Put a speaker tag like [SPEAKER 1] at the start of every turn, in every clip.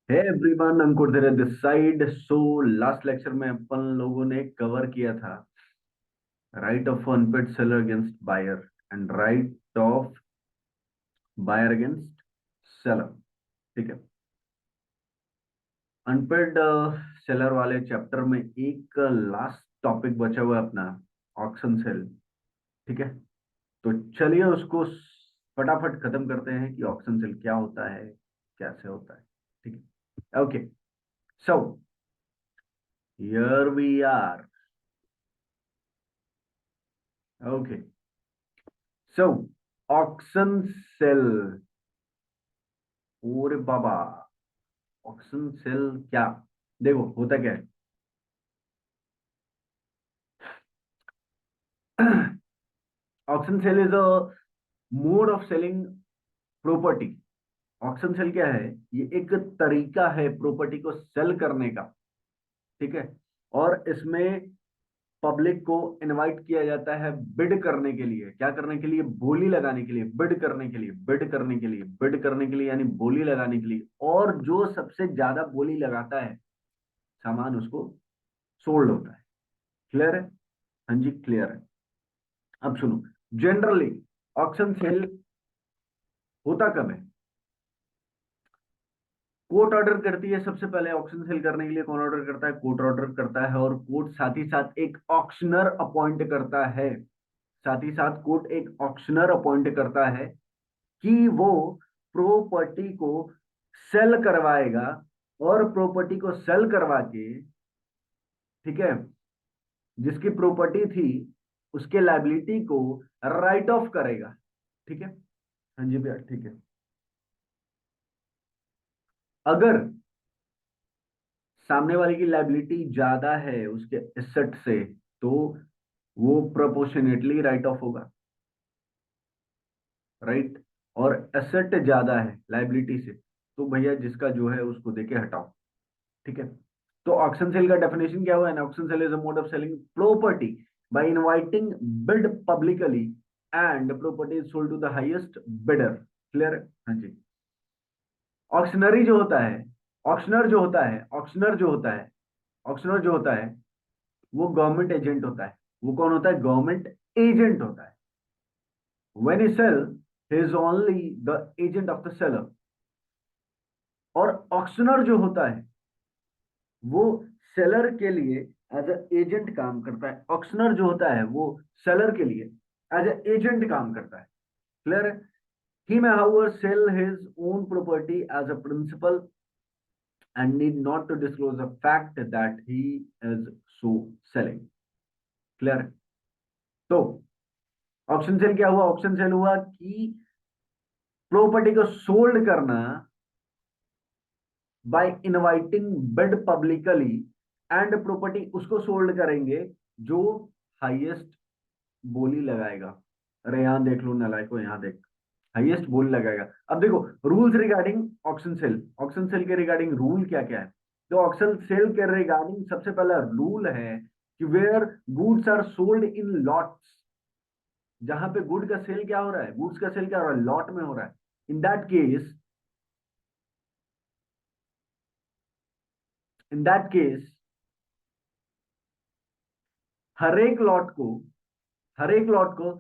[SPEAKER 1] Hey everyone, Ankur Dhire this side. So last lecture में अपन लोगों ने कवर किया था right of unpaid seller against buyer and right of buyer against seller. ठीक है। अनपेड सेलर वाले चैप्टर में एक लास्ट टॉपिक बचा हुआ है अपना, ऑक्शन सेल। ठीक है। तो चलिए उसको फटाफट खत्म करते हैं कि ऑक्शन सेल क्या होता है, कैसे होता है। ठीक है। Okay. So here we are. Okay. So auction sale. ओरे बाबा, ऑक्शन सेल क्या? देखो होता क्या है। Auction sale is a mode of selling property. Auction sale क्या है? ये एक तरीका है प्रॉपर्टी को सेल करने का। ठीक है। और इसमें पब्लिक को इनवाइट किया जाता है बिड करने के लिए। क्या करने के लिए? बोली लगाने के लिए, बिड करने के लिए, बिड करने के लिए, बिड करने के लिए, यानी बोली लगाने के लिए। और जो सबसे ज्यादा बोली लगाता है, सामान उसको सोल्ड होता है। क्लियर है? हाँ जी, क्लियर है। अब सुनो। जनरली ऑक्शन सेल होता कब है? कोर्ट ऑर्डर करती है सबसे पहले। ऑक्शन सेल करने के लिए कौन ऑर्डर करता है? कोर्ट ऑर्डर करता है। और कोर्ट साथ ही साथ एक ऑक्शनर अपॉइंट करता है। साथ ही साथ कोर्ट एक ऑक्शनर अपॉइंट करता है कि वो प्रॉपर्टी को सेल करवाएगा। और प्रॉपर्टी को सेल करवा के, ठीक है, जिसकी प्रॉपर्टी थी उसके लाइबिलिटी को राइट ऑफ करेगा। ठीक है। हाँ जी भैया, ठीक है। अगर सामने वाले की लाइबिलिटी ज्यादा है उसके एसेट से, तो वो प्रोपोर्शनेटली राइट ऑफ होगा। राइट। और एसेट ज्यादा है लाइबिलिटी से, तो भैया जिसका जो है उसको देके हटाओ। ठीक है। तो ऑक्शन सेल का डेफिनेशन क्या हुआ? An auction sale is a mode of selling property by inviting bid publicly and property is sold to the highest bidder. Clear है? हाँ जी। ऑक्शनरी जो होता है, ऑक्शनर जो होता है, ऑक्शनर जो होता है, ऑक्शनर जो होता है, वो गवर्नमेंट एजेंट होता है। वो कौन होता है? गवर्नमेंट एजेंट होता है। When he sell, he is only the agent of the seller। और ऑक्शनर जो होता है वो सेलर के लिए एज ए एजेंट काम करता है। ऑक्शनर जो होता है वो सेलर के लिए एज ए एजेंट काम करता है। क्लियर है? ही may however sell his own property as a principal and need not to disclose the fact that he is so selling। Clear है? तो ऑप्शन सेल क्या हुआ? ऑप्शन सेल हुआ कि प्रॉपर्टी को सोल्ड करना by inviting bid publicly. And property उसको sold करेंगे जो हाईएस्ट बोली लगाएगा। अरे यहाँ देख लो नालायको, यहाँ देख। हाईएस्ट बोली लगाएगा। अब देखो rules regarding auction sale. Auction sale के रिगार्डिंग रूल क्या क्या है? तो ऑक्शन सेल के रिगार्डिंग सबसे पहला रूल है कि where goods are sold in lots. जहां पे गुड का सेल क्या हो रहा है? गुड्स का सेल क्या हो रहा है? लॉट में हो रहा है। In that case, in that case हर एक लॉट को हर एक लॉट को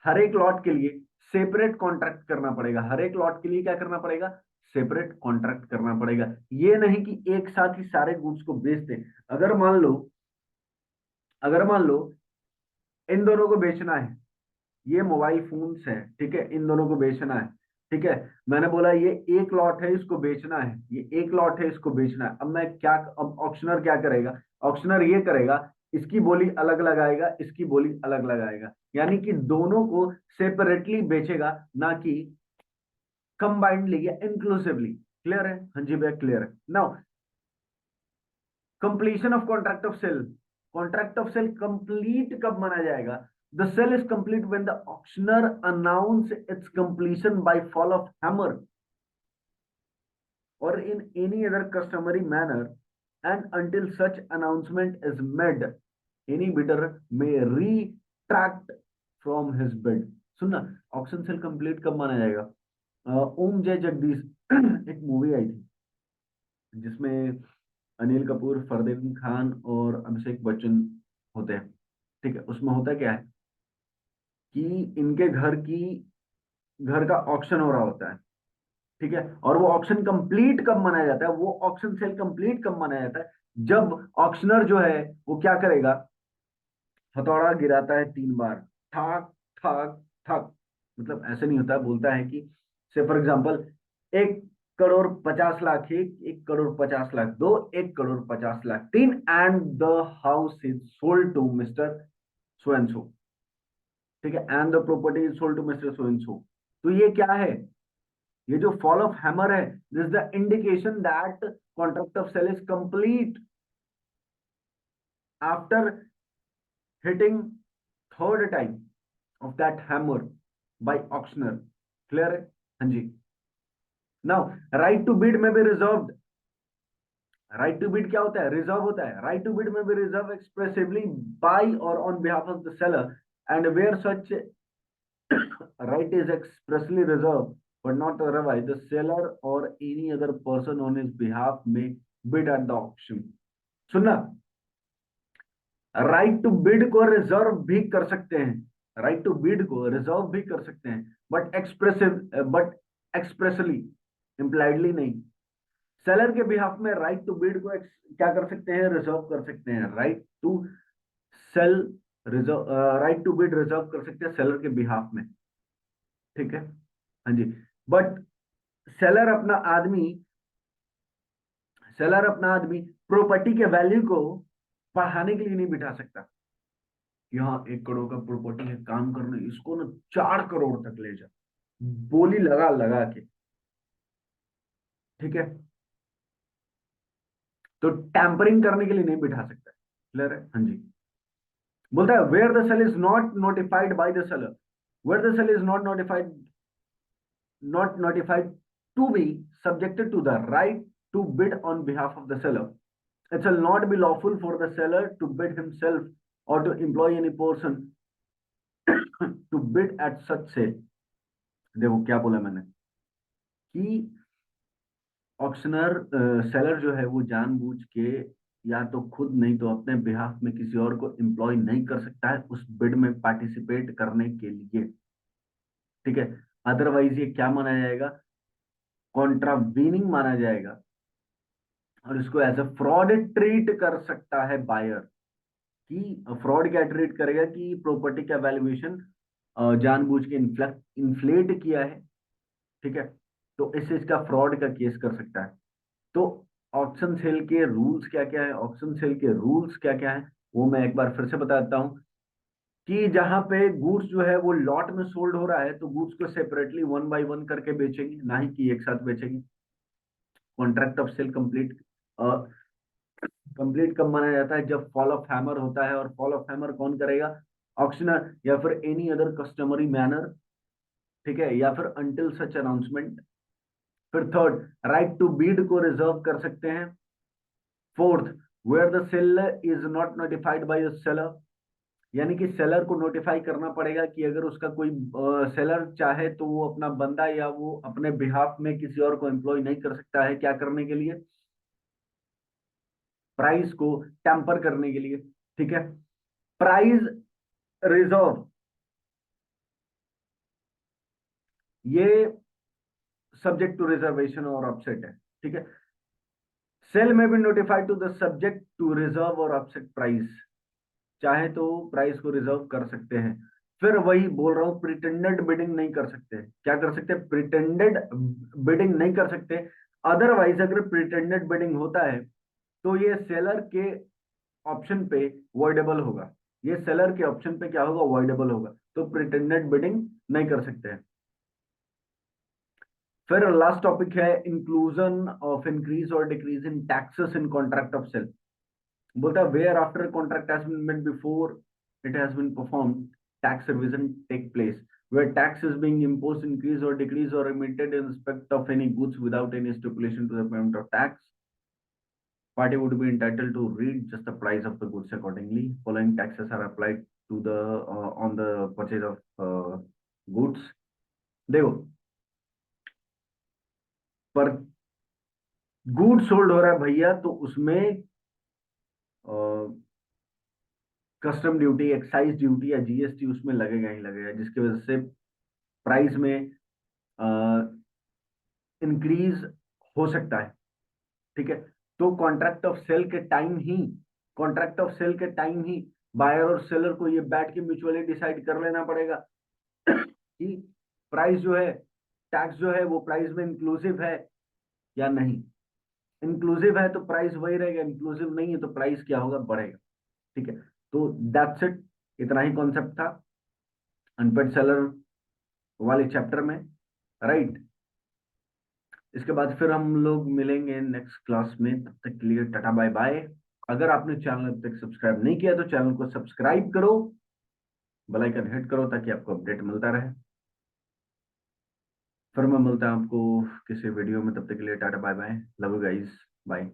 [SPEAKER 1] हर एक लॉट के लिए सेपरेट कॉन्ट्रैक्ट करना पड़ेगा। हर एक लॉट के लिए क्या करना पड़ेगा? सेपरेट कॉन्ट्रैक्ट करना पड़ेगा। ये नहीं कि एक साथ ही सारे गुड्स को बेच दे। अगर मान लो अगर मान लो इन दोनों को बेचना है। ये मोबाइल फोन्स है, ठीक है, इन दोनों को बेचना है। ठीक है। मैंने बोला ये एक लॉट है, इसको बेचना है। ये एक लॉट है, इसको बेचना है। अब ऑक्शनर क्या करेगा? ऑक्शनर ये करेगा, इसकी बोली अलग लगाएगा, इसकी बोली अलग लगाएगा। यानी कि दोनों को सेपरेटली बेचेगा, ना कि कंबाइंडली या इंक्लूसिवली। क्लियर है? हाँ जी भैया, क्लियर है। Now completion of contract of sale. Contract of sale complete कब माना जाएगा? The sale is complete when the auctioneer announce its completion by fall of hammer or in any other customary manner, and until such announcement is made, any bidder may retract from his bid। सुनना, auction cell complete कब माना जाएगा? ओम जय जगदीश एक movie आई थी, जिसमें अनिल कपूर, फरदीन खान और अभिषेक बच्चन होते हैं। ठीक है, उसमें होता क्या है कि इनके घर का ऑक्शन हो रहा होता है। ठीक है, और वो ऑक्शन कंप्लीट कब मनाया जाता है, वो ऑक्शन सेल कंप्लीट कब मनाया जाता है, जब ऑक्शनर जो है वो क्या करेगा, हथौड़ा गिराता है 3 बार, ठक ठक ठक। मतलब ऐसे नहीं होता है, बोलता है कि से फॉर एग्जाम्पल 1,50,00,000 एक, 1,50,00,000 दो, 1,50,00,000 3, and the house is sold to mister so and so. ठीक है, and the property is sold to mister so and so. तो ये क्या है, ये जो फॉल ऑफ हैमर है, this is the indication that contract of sale is complete after hitting third time of that hammer by auctioneer. Clear है? हाँ जी। नाउ राइट टू बिड में भी रिजर्व्ड। राइट टू बिड क्या होता है, reserve होता है। राइट टू बिड में भी रिजर्व एक्सप्रेसिवली बाय और on behalf of the seller, and where such right is expressly reserved but not otherwise, the seller or any other person on his behalf may bid at the auction। सुनना, right to bid को reserve भी कर सकते हैं, right to bid को reserve भी कर सकते हैं, बट एक्सप्रेसली, इम्प्लाइडली नहीं। सेलर के बिहाफ में राइट टू बिड को क्या कर सकते हैं, रिजर्व कर सकते हैं। Right to sale reserve, right to bid reserve कर सकते हैं सेलर के बिहाफ में। ठीक है, हाँ जी। बट सेलर अपना आदमी सेलर अपना आदमी प्रॉपर्टी के वैल्यू को बढ़ाने के लिए नहीं बिठा सकता कि हाँ 1 करोड़ का प्रॉपर्टी है, काम करने इसको ना 4 करोड़ तक ले जा, बोली लगा लगा के। ठीक है, तो टैंपरिंग करने के लिए नहीं बिठा सकता। क्लियर है? हाँ जी। बोलता है where the sale is not notified by the seller, where the sale is not notified to be subjected to the right to bid on behalf of the seller. It shall not be lawful for the seller to bid himself or to employ any person to bid at such sale। देखो क्या बोला मैंने कि auctioneer, seller जो है वो जानबूझ के या तो खुद नहीं तो अपने बिहाफ में किसी और को एम्प्लॉय नहीं कर सकता है उस बिड में पार्टिसिपेट करने के लिए। ठीक है, अदरवाइज ये क्या माना जाएगा, कॉन्ट्रावीनिंग माना जाएगा, और इसको एज अ फ्रॉड ट्रीट कर सकता है बायर। कि फ्रॉड क्या ट्रीट करेगा कि प्रॉपर्टी का वैल्यूएशन जानबूझ के इन्फ्लेट किया है। ठीक है, तो इससे इसका फ्रॉड का केस कर सकता है। तो ऑक्शन सेल के रूल्स क्या क्या है, ऑक्शन सेल के रूल्स क्या क्या है, वो मैं एक बार फिर से बता देता हूँ कि जहां पे गुड्स जो है वो लॉट में सोल्ड हो रहा है तो गुड्स को सेपरेटली 1 बाय 1 करके बेचेंगे, ना ही कि एक साथ बेचेंगे। कॉन्ट्रैक्ट ऑफ सेल कंप्लीट कब माना जाता है, जब फॉल ऑफ हैमर होता है। और फॉल ऑफ हैमर कौन करेगा, ऑक्शनर या फिर एनी अदर कस्टमरी मैनर। ठीक है, या फिर अंटिल सच अनाउंसमेंट। फिर थर्ड, राइट टू बीड को रिजर्व कर सकते हैं। Fourth, where the seller is not notified by the seller, यानी कि सेलर को नोटिफाई करना पड़ेगा कि अगर उसका कोई सेलर चाहे तो वो अपना बंदा या वो अपने बिहाफ में किसी और को एम्प्लॉय नहीं कर सकता है, क्या करने के लिए, प्राइस को टेम्पर करने के लिए। ठीक है, प्राइस रिजर्व, ये सब्जेक्ट टू रिजर्वेशन और अपसेट है। ठीक है, सेल में भी notified to the subject to reserve और अपसेट प्राइस, चाहे तो प्राइस को रिजर्व कर सकते हैं। फिर वही बोल रहा हूं, प्रिटेंडेड बिडिंग नहीं कर सकते। क्या कर सकते, प्रिटेंडेड बिडिंग नहीं कर सकते। अदरवाइज अगर प्रिटेंडेड बिडिंग होता है तो ये सेलर के ऑप्शन पे वॉइडेबल होगा, ये सेलर के ऑप्शन पे क्या होगा, वॉइडेबल होगा। तो प्रिटेंडेड बिडिंग नहीं कर सकते हैं। फिर लास्ट टॉपिक है इंक्लूजन ऑफ इंक्रीज और decrease in taxes in contract of sale. बोलता है where after contract has been made before it has been perform tax revision take place, where tax is being imposed, increase or decrease or remitted in respect of any goods without any stipulation to the payment of tax, party would be entitled to read just the price of the goods accordingly. Following taxes are applied to the on the purchase of goods। देखो, पर good sold हो रहा है भैया, तो उसमें custom duty, excise duty या GST उसमें लगेगा ही लगेगा, जिसकी वजह से प्राइस में इंक्रीज हो सकता है। ठीक है, तो कॉन्ट्रैक्ट ऑफ सेल के टाइम ही बायर और सेलर को ये बैठ के म्यूचुअली डिसाइड कर लेना पड़ेगा कि प्राइस जो है, टैक्स जो है वो प्राइस में इंक्लूसिव है या नहीं। इंक्लूसिव है तो प्राइस वही रहेगा, इंक्लूसिव नहीं है तो प्राइस क्या होगा, बढ़ेगा। ठीक है, तो दैट्स इट, इतना ही कॉन्सेप्ट था अनपेड सेलर वाले चैप्टर में, राइट। इसके बाद फिर हम लोग मिलेंगे नेक्स्ट क्लास में, तब तक के लिए टाटा बाय बाय। अगर आपने चैनल अब तक सब्सक्राइब नहीं किया तो चैनल को सब्सक्राइब करो, बेल आइकन हिट करो ताकि आपको अपडेट मिलता रहे। फिर मैं मिलता हूं आपको किसी वीडियो में, तब तक के लिए tata bye bye, love you guys, bye.